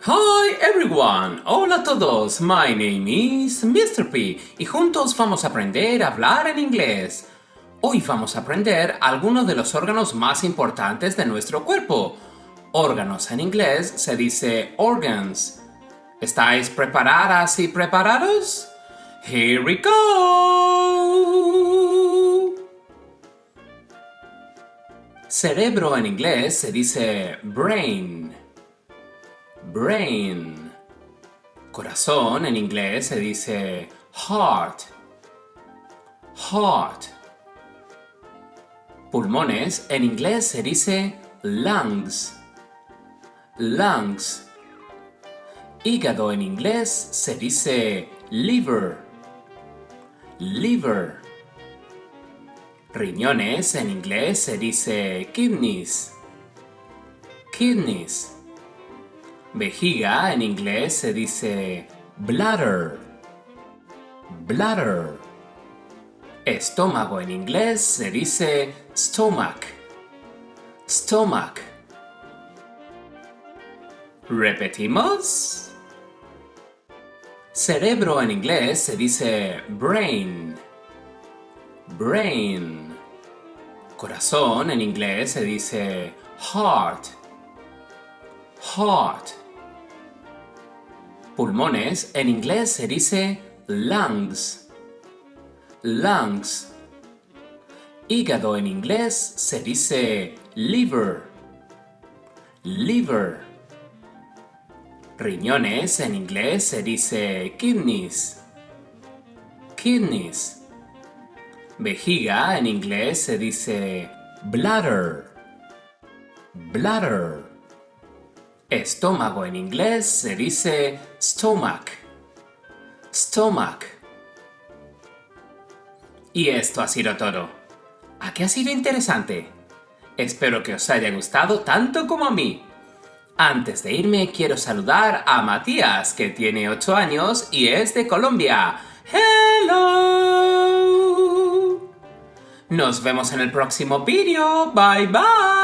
Hi everyone! Hola a todos! My name is Mr Pea y juntos vamos a aprender a hablar en inglés. Hoy vamos a aprender algunos de los órganos más importantes de nuestro cuerpo. Órganos en inglés se dice organs. ¿Estáis preparadas y preparados? Here we go! Cerebro en inglés se dice brain. Brain. Corazón en inglés se dice heart. Heart. Pulmones en inglés se dice lungs. Lungs. Hígado en inglés se dice liver. Liver. Riñones en inglés se dice kidneys. Kidneys. Vejiga en inglés se dice bladder. Bladder. Estómago en inglés se dice stomach. Stomach. ¿Repetimos? Cerebro en inglés se dice brain. Brain. Corazón en inglés se dice heart. Heart. Pulmones en inglés se dice lungs. Lungs. Hígado en inglés se dice liver. Liver. Riñones en inglés se dice kidneys. Kidneys. Vejiga en inglés se dice bladder. Bladder. Estómago en inglés se dice stomach. Stomach. Y esto ha sido todo. ¿A qué ha sido interesante? Espero que os haya gustado tanto como a mí. Antes de irme quiero saludar a Matías, que tiene 8 años y es de Colombia. ¡Hello! Nos vemos en el próximo vídeo. Bye bye.